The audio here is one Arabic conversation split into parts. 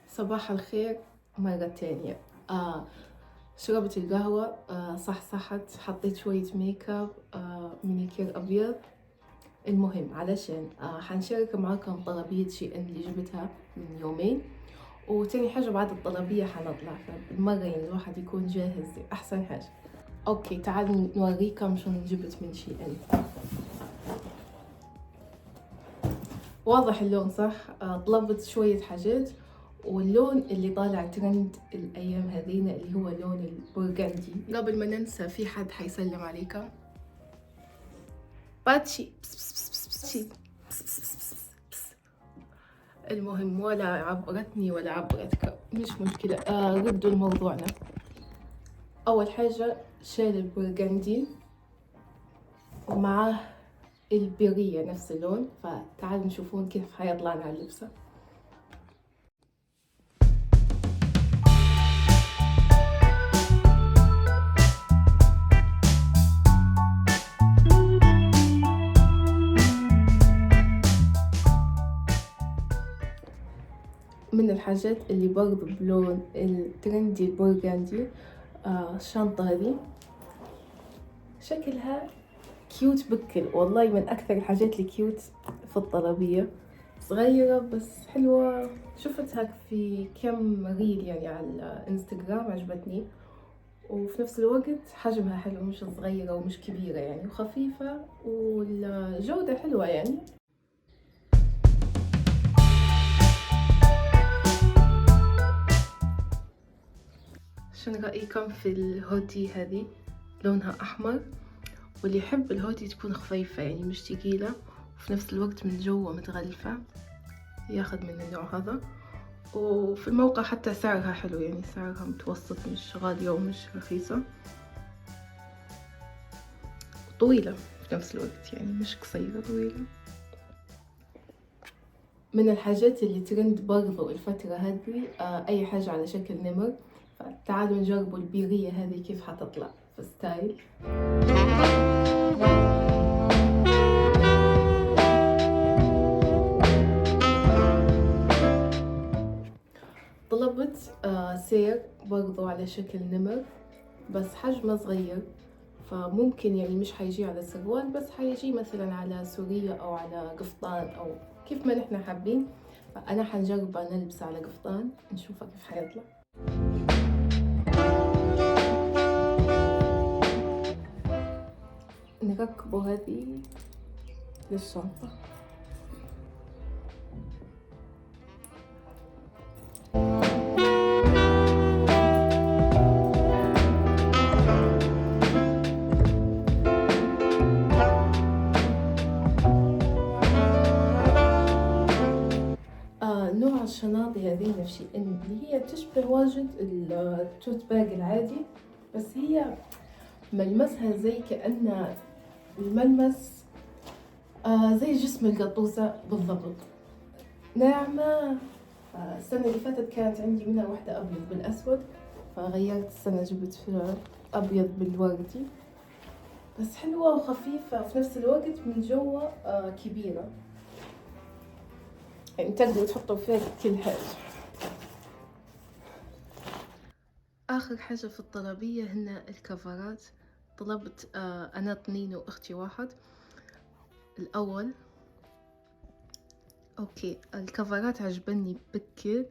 صباح الخير مرة تانية. شربت القهوة، صحصحت، حطيت شوية ميك اب، مينيكير أبيض. المهم علشان حنشارك معاكم طلبية شي إن اللي جبتها من يومين، وتاني حاجة بعد الطلبية حنطلع، فبالمرة يعني الواحد يكون جاهز أحسن حاجة. أوكي تعالوا نوريكم شنو جبت من شي إن. واضح اللون صح؟ طلبت شوية حاجات، واللون اللي طالع ترند الأيام هذينا اللي هو لون البرغندي. قبل ما ننسى، في حد حيسلم عليكم. باتشي المهم، ولا عبرتني ولا عبرتك، مش مشكلة. ردوا لموضوعنا. أول حاجة شال البرغندي ومعاه البيرية نفس اللون، فتعالوا نشوفون كيف حيطلع لنا اللبسة. من الحاجات اللي برضو بلون الترندي البرغندي، الشنطة هذه شكلها كيوت بكل، والله من أكثر الحاجات الكيوت في الطلبية. صغيرة بس حلوة، شفتها في كم ريل يعني على الانستغرام، عجبتني، وفي نفس الوقت حجمها حلو، مش صغيرة ومش كبيرة يعني، وخفيفة، والجودة حلوة يعني. شنو رأيكم في الهودي هذه؟ لونها أحمر، واللي يحب الهودي تكون خفيفة يعني مش تقيلة، وفي نفس الوقت من جوا متغلفة، ياخد من النوع هذا. وفي الموقع حتى سعرها حلو، يعني سعرها متوسط، مش غالية ومش رخيصة، طويلة في نفس الوقت يعني مش قصيرة، طويلة. من الحاجات اللي ترند برضو الفترة هذه أي حاجة على شكل نمر، فتعالوا نجربوا البيرية هذه كيف حتطلع في ستايل. طلبت سير برضو على شكل نمر، بس حجمه صغير، فممكن يعني مش حيجي على سروال، بس حيجي مثلا على سورية أو على قفطان أو كيف ما نحنا حابين. فأنا حنجرب نلبس على قفطان، نشوفه كيف حيطلع. نركبه هذه للشنطة. نوع الشناطي هذه نفسي اللي هي تشبه واجد التوت باج العادي، بس هي ملمسها زي كأن الملمس زي جسم القطوسة بالضبط، ناعمة. السنة اللي فاتت كانت عندي منها واحدة أبيض بالأسود، فغيرت السنة جبت في أبيض بالوردي، بس حلوة وخفيفة وفي نفس الوقت من جوا كبيرة، يعني تقدروا تحطوا فيها كل حاجة. آخر حاجة في الطلبية هن الكفرات. طلبت أنا اثنين وأختي واحد. الأول أوكي، الكفرات عجبني بكل،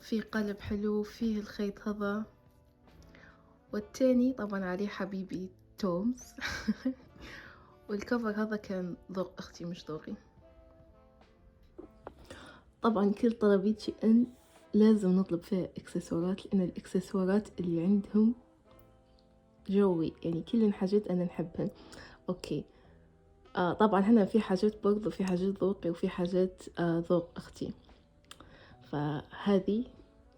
في قلب حلو، فيه الخيط هذا. والتاني طبعا عليه حبيبي تومز والكفر هذا كان ذوق أختي مش ذوقي. طبعا كل طلبيتي إن لازم نطلب فيها إكسسوارات، لأن الإكسسوارات اللي عندهم جوي، يعني كل الحاجات أنا نحبهن. أوكي، طبعا هنا في حاجات برضو، في حاجات ذوقي وفي حاجات ذوق أختي. فهذه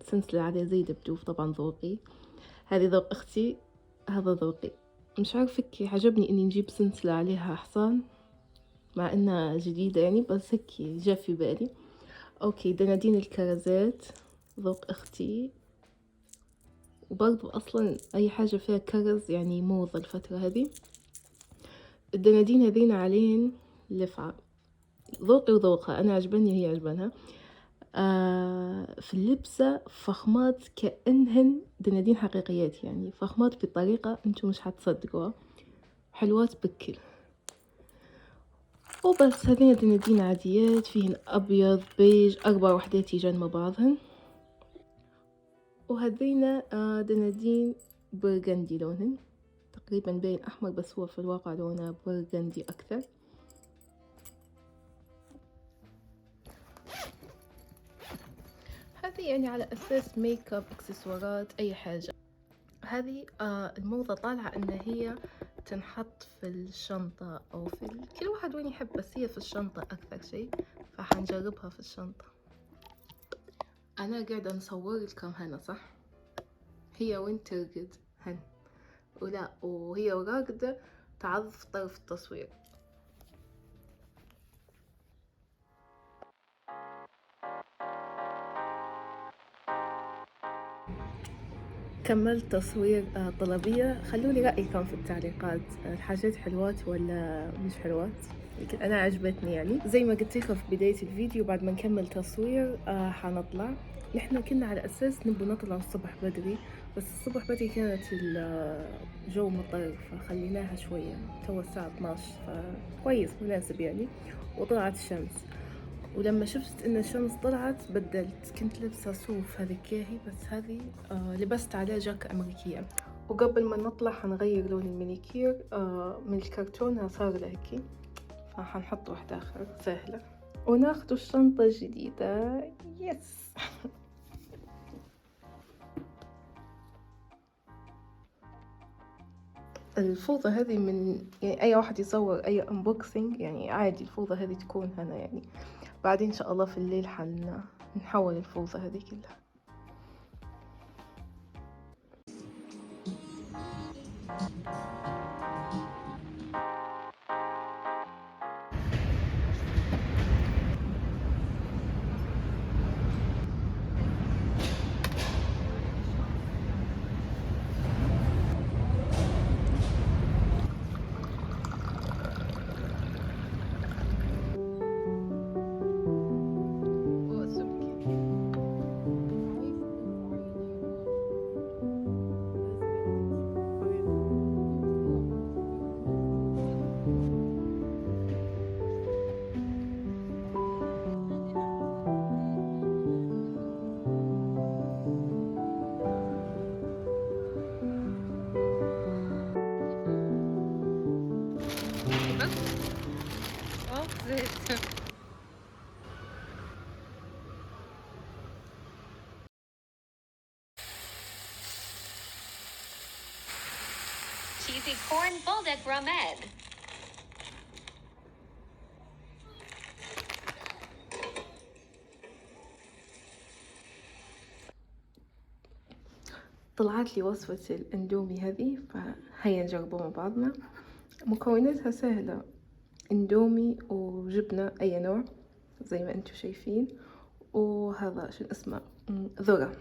سلسلة عليها زي دبدوب، طبعا ذوقي. هذه ذوق أختي، هذا ذوقي. مش عارفة هيك عجبني إني نجيب سلسلة عليها حصان، مع إنها جديدة يعني، بس هيك جا في بالي. أوكي، دنادين الكرزات ذوق أختي، وبرضو أصلا أي حاجة فيها كرز يعني موضة الفترة هذه. الدنادين هذين عليهن لفعة، ذوقي وذوقها، أنا عجبني وهي عجبانها. في اللبسة فخمات كأنهن دنادين حقيقيات، يعني فخمات بطريقة انتم مش حتصدقوها، حلوات بكل. وبس هذين دنادين عاديات فيهن أبيض بيج 4 وحدات جنب بعضهن. وهذين دنادين برغندي لونهن، تقريبا باين أحمر بس هو في الواقع لونه برغندي أكثر. هذه يعني على أساس ميك اب، اكسسوارات، أي حاجة. هذه الموضة طالعة إن هي تنحط في الشنطة أو في كل واحد وين يحب، بس هي في الشنطة أكثر شيء، فحنجربها في الشنطة. أنا قاعدة نصور لكم هنا صح؟ هي وين ترقد هن، ولا وهي راقدة تعض طرف التصوير. كملت تصوير طلبية. خلولي رأيكم في التعليقات، الحاجات حلوات ولا مش حلوات؟ لكن أنا عجبتني يعني. زي ما قلت لكم في بداية الفيديو، بعد ما نكمل تصوير حنطلع. نحنا كنا على أساس نبغى نطلع الصبح بدري، بس الصبح بدري كانت الجو مطر فخليناها شوية، تو الساعة 12 فكويس مناسب يعني. وطلعت الشمس، ولما شفت ان الشمس طلعت بدلت، كنت لابسه صوف هذا كاهي، بس هذه لبست عليه جاكة امريكية. وقبل ما نطلع حنغير لون المانيكير من الكرتون صار له هيك، فحنحط واحدة اخر سهلة. وناخدوا الشنطة الجديدة. يس. الفوطة هذه من يعني أي واحد يصور أي unboxing يعني عادي، الفوطة هذه تكون هنا يعني. بعدين إن شاء الله في الليل نحول الفوطة هذه كلها. Cheesy corn bulldog ramen. طلعت لي وصفة الاندومي هذه، فهيا نجربها مع بعضنا. مكوناتها سهلة، اندومي وجبنة اي نوع زي ما انتم شايفين، وهذا شو اسمه ذرة.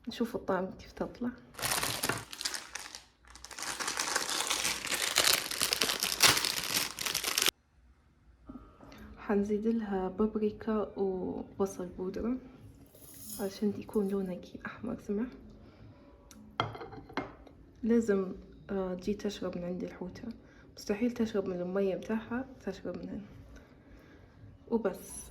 نشوف الطعم كيف تطلع. حنزيد لها بابريكا وبصل بودرة عشان يكون لونها كي احمر سمح. لازم تجي تشرب من عند الحوتة، مستحيل تشرب من المية بتاعها، تشرب منها وبس.